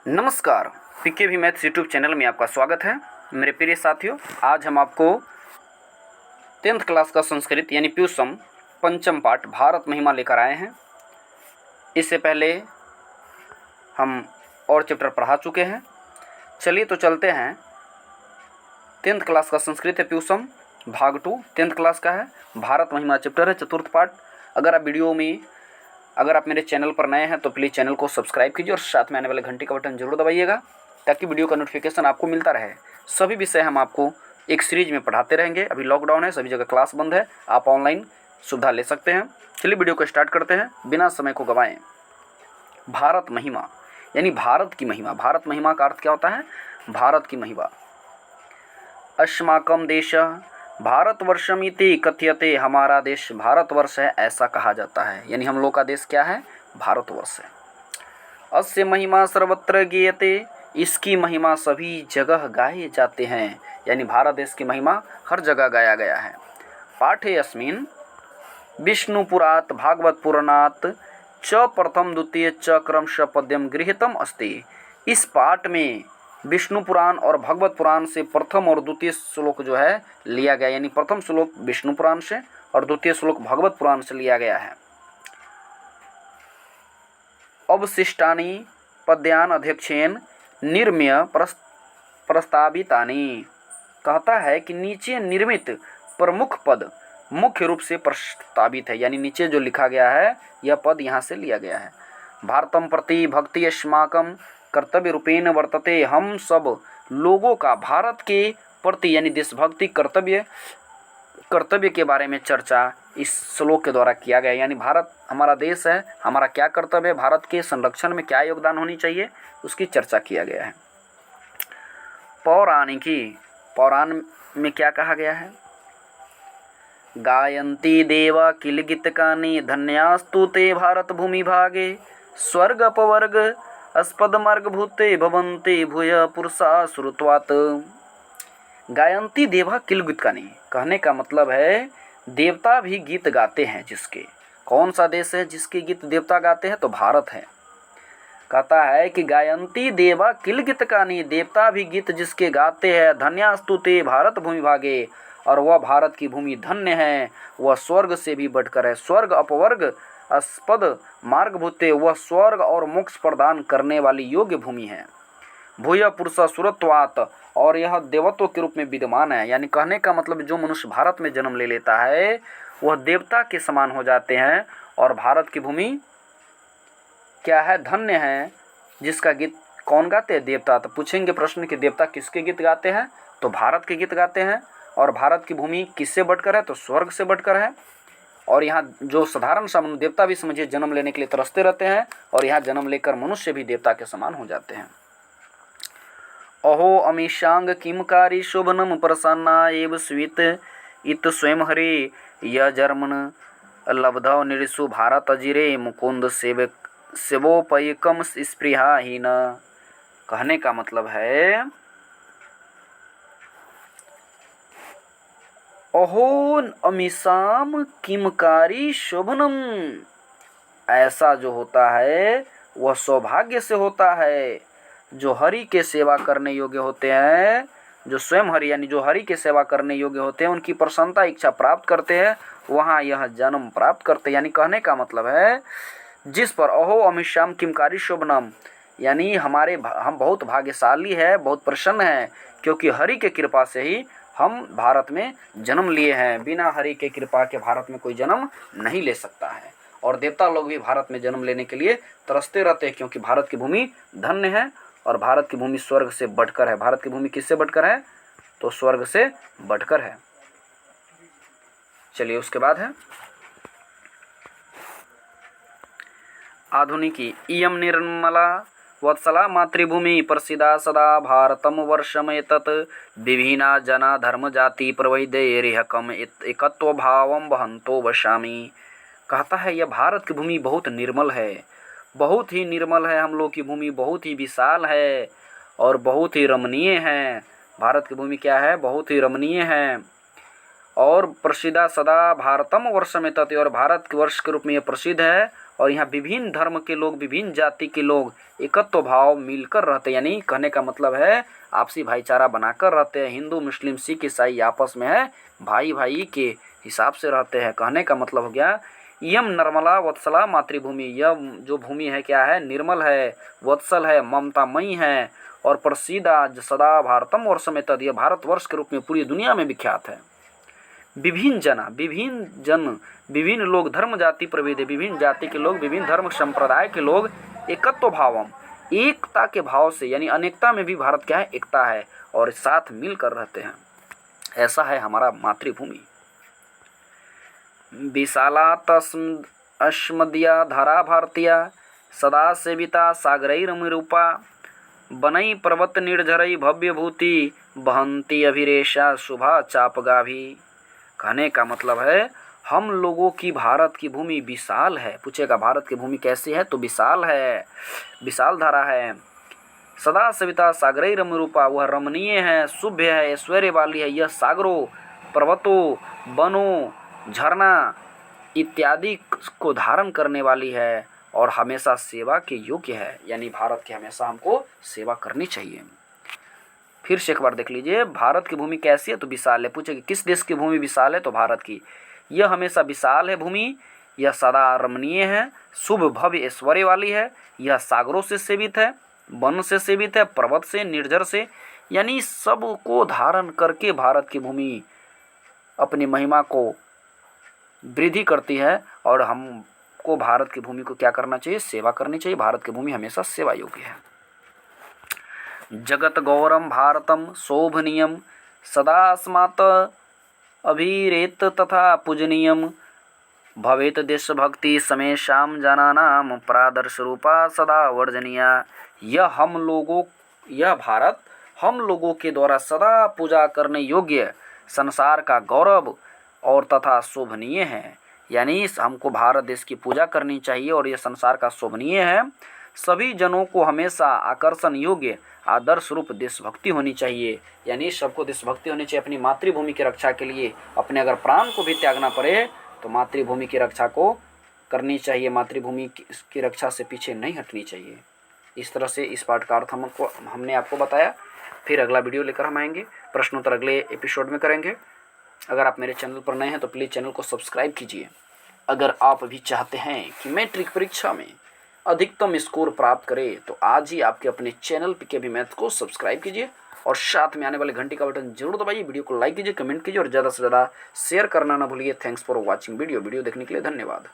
नमस्कार, पीके भी maths YouTube channel में आपका स्वागत है। मेरे प्रिय साथियों, आज हम आपको 10th क्लास का संस्कृत यानी प्यूसम पंचम पाठ भारत महिमा लेकर आए हैं। इससे पहले हम और चैप्टर पढ़ा चुके हैं। चलिए तो चलते हैं। 10th क्लास का संस्कृत है प्यूसम भाग 2 10th क्लास का है। भारत महिमा चैप्टर है, चतुर्थ पाठ। अगर आप मेरे चैनल पर नए हैं तो प्लीज़ चैनल को सब्सक्राइब कीजिए और साथ में आने वाले घंटी का बटन जरूर दबाइएगा ताकि वीडियो का नोटिफिकेशन आपको मिलता रहे। सभी विषय हम आपको एक सीरीज में पढ़ाते रहेंगे। अभी लॉकडाउन है, सभी जगह क्लास बंद है, आप ऑनलाइन सुविधा ले सकते हैं। चलिए वीडियो को स्टार्ट करते हैं बिना समय को गंवाएं। भारत महिमा यानी भारत की महिमा। भारत महिमा का अर्थ क्या होता है? भारत की महिमा। अस्माकम देश भारतवर्षमिति कथ्यते, हमारा देश भारतवर्ष है ऐसा कहा जाता है। यानी हम लोग का देश क्या है? भारतवर्ष है। अस्य महिमा सर्वत्र गीयते, इसकी महिमा सभी जगह गाए जाते हैं। यानी भारत देश की महिमा हर जगह गाया गया है। पाठे अस्मिन् विष्णुपुरात् भागवत पुराणात् च प्रथम द्वितीय च क्रमशः पद्यम गृहीतम अस्ति। इस पाठ में विष्णु पुराण और भगवत पुराण से प्रथम और द्वितीय श्लोक जो है लिया गया। यानी प्रथम श्लोक विष्णु पुराण से और द्वितीय श्लोक भगवत पुराण से लिया गया है। अवशिष्टानि पद्यान अध्यक्षेन निर्म्य प्रस्तावितानि। कहता है कि नीचे निर्मित प्रमुख पद मुख्य रूप से प्रस्तावित है। यानी नीचे जो लिखा गया है यह पद यहाँ से लिया गया है। भारतम प्रति भक्ति अस्माकं कर्तव्य रूपेण वर्तते। हम सब लोगों का भारत के प्रति यानी देशभक्ति कर्तव्य के बारे में चर्चा इस श्लोक के द्वारा किया गया। यानी भारत हमारा देश है, हमारा क्या कर्तव्य है, भारत के संरक्षण में क्या योगदान होनी चाहिए, उसकी चर्चा किया गया है। पौराणिकी, पौराण में क्या कहा गया है? गायन्ति देवा किल गीतकानि, धन्यास्तु ते भारत भूमि भागे, स्वर्ग अपवर्ग अस्पद मार्ग भूते भवन्ते भूय पुरुषा श्रुत्वात्। गायन्ति देवा किल गीतकानि कहने का मतलब है देवता भी गीत गाते हैं जिसके। कौन सा देश है जिसके गीत देवता गाते हैं? तो भारत है। कहता है कि गायन्ति देवा किल गीतकानि, देवता भी गीत जिसके गाते हैं। धन्यास्तु ते भारत भूमि भागे, और वह भारत की भूमि धन्य है, वह स्वर्ग से भी बढ़कर है। स्वर्ग अपवर्ग अस्पद मार्ग भूते, वह स्वर्ग और मोक्ष प्रदान करने वाली योग्य भूमि है। भूय पुरुष सुरत्वात्, और यह देवत्व के रूप में विद्यमान है। यानी कहने का मतलब जो मनुष्य भारत में जन्म ले लेता है वह देवता के समान हो जाते हैं। और भारत की भूमि क्या है? धन्य है। जिसका गीत कौन गाते हैं? देवता। तो पूछेंगे प्रश्न कि देवता किसके गीत गाते हैं? तो भारत के गीत गाते हैं। और भारत की भूमि किससे बढ़कर है? तो स्वर्ग से बढ़कर है। और यहाँ जो साधारण सा देवता भी समझिए जन्म लेने के लिए तरसते रहते हैं, और यहाँ जन्म लेकर मनुष्य भी देवता के समान हो जाते हैं। अहो अमीशांग किमकारी शोभनम प्रसन्ना एव स्वित इत स्वयं हरे य जर्मन लब्धव निरिसु भारत अजिरे मुकुंद सेवोपयकम स्पृहाहीन। कहने का मतलब है अहो अमीशाम किमकारी शोभनम, ऐसा जो होता है वह सौभाग्य से होता है जो हरि के सेवा करने योग्य होते हैं। जो स्वयं हरि यानी जो हरि के सेवा करने योग्य होते हैं, उनकी प्रसन्नता इच्छा प्राप्त करते हैं, वहाँ यह जन्म प्राप्त करते हैं। यानी कहने का मतलब है जिस पर अहो अमीशाम किमकारी शोभनम, यानी हम बहुत भाग्यशाली है, बहुत प्रसन्न है, क्योंकि हरि के कृपा से ही हम भारत में जन्म लिए हैं। बिना हरि के कृपा के भारत में कोई जन्म नहीं ले सकता है। और देवता लोग भी भारत में जन्म लेने के लिए तरसते रहते हैं, क्योंकि भारत की भूमि धन्य है और भारत की भूमि स्वर्ग से बढ़कर है। भारत की भूमि किससे बढ़कर है? तो स्वर्ग से बढ़कर है। चलिए उसके बाद है आधुनिकी। इयं निर्मला वत्सला मातृभूमि प्रसिद्धा सदा भारतम वर्षमेतत् विभिन्ना जना धर्म जाति प्रवैदैर्यकम एकत्व भावम वहंतो वशामि। कहता है यह भारत की भूमि बहुत निर्मल है, बहुत ही निर्मल है। हम लोग की भूमि बहुत ही विशाल है और बहुत ही रमणीय है। भारत की भूमि क्या है? बहुत ही रमणीय है। और प्रसिद्धा सदा भारतम वर्षमेतत्, और भारत के वर्ष के रूप में यह प्रसिद्ध है और यहाँ विभिन्न धर्म के लोग, विभिन्न जाति के लोग एकत्व भाव मिलकर रहते हैं, यानी कहने का मतलब है आपसी भाईचारा बनाकर रहते हैं। हिंदू मुस्लिम सिख ईसाई आपस में है भाई भाई के हिसाब से रहते हैं। कहने का मतलब हो गया यम निर्मला वत्सला मातृभूमि, यह जो भूमि है क्या है, निर्मल है, वत्सल है, ममतामयी है और प्रसिद्धा सदा भारतम और समेत, यह भारतवर्ष के रूप में पूरी दुनिया में विख्यात है। विभिन्न जन विभिन्न लोग, धर्म जाति प्रभेद, विभिन्न जाति के लोग, विभिन्न धर्म संप्रदाय के लोग एकत्व भावम, एकता के भाव से, यानी अनेकता में भी भारत क्या है, एकता है और साथ मिलकर रहते हैं। ऐसा है हमारा मातृभूमि। विशाला तस्मद्या धारा भारतीया सदा सेविता सागरैरमिरूपा बनई पर्वत निर्झरई भव्य भूति बहंती अभिरेशा शुभा चापगा भी। कहने का मतलब है हम लोगों की भारत की भूमि विशाल है। पूछेगा भारत की भूमि कैसी है, तो विशाल है, विशाल धारा है। सदा सविता सागरई रमरूपा, वह रमणीय है, शुभ है, ऐश्वर्य वाली है। यह सागरों, पर्वतों, वनों, झरना इत्यादि को धारण करने वाली है और हमेशा सेवा के योग्य है, यानी भारत की हमेशा हमको सेवा करनी चाहिए। फिर से एक बार देख लीजिए, भारत की भूमि कैसी है, तो विशाल है। पूछे कि किस देश की भूमि विशाल है, तो भारत की। यह हमेशा विशाल है भूमि, यह सदा रमणीय है, शुभ भव्य ऐश्वर्य वाली है, यह सागरों से सेवित है, वन से सेवित है, पर्वत से, निर्झर से, यानी सबको धारण करके भारत की भूमि अपनी महिमा को वृद्धि करती है। और हमको भारत की भूमि को क्या करना चाहिए, सेवा करनी चाहिए। भारत की भूमि हमेशा सेवा योग्य है। जगत गौरम भारतम शोभनीयम सदा अस्मात् अभिरेत तथा पूजनीयम भवेत देशभक्ति समेषां जनानां प्रादर्श रूपा सदा वर्जनीया। यह भारत हम लोगों के द्वारा सदा पूजा करने योग्य, संसार का गौरव और तथा शोभनीय है, यानी हमको भारत देश की पूजा करनी चाहिए और यह संसार का शोभनीय है। सभी जनों को हमेशा आकर्षण योग्य आदर्श रूप देशभक्ति होनी चाहिए, यानी सबको देशभक्ति होनी चाहिए अपनी मातृभूमि की रक्षा के लिए। अपने अगर प्राण को भी त्यागना पड़े तो मातृभूमि की रक्षा को करनी चाहिए, मातृभूमि की रक्षा से पीछे नहीं हटनी चाहिए। इस तरह से इस पाठ का अर्थ हमने आपको बताया। फिर अगला वीडियो लेकर हम आएंगे, प्रश्नोत्तर अगले एपिसोड में करेंगे। अगर आप मेरे चैनल पर नए हैं तो प्लीज़ चैनल को सब्सक्राइब कीजिए। अगर आप भी चाहते हैं कि मैट्रिक परीक्षा में अधिकतम स्कोर प्राप्त करें तो आज ही आपके अपने चैनल PKB मैथ को सब्सक्राइब कीजिए और साथ में आने वाले घंटी का बटन जरूर दबाइए। वीडियो को लाइक कीजिए, कमेंट कीजिए और ज़्यादा से ज़्यादा शेयर करना ना भूलिए। थैंक्स फॉर वॉचिंग वीडियो देखने के लिए धन्यवाद।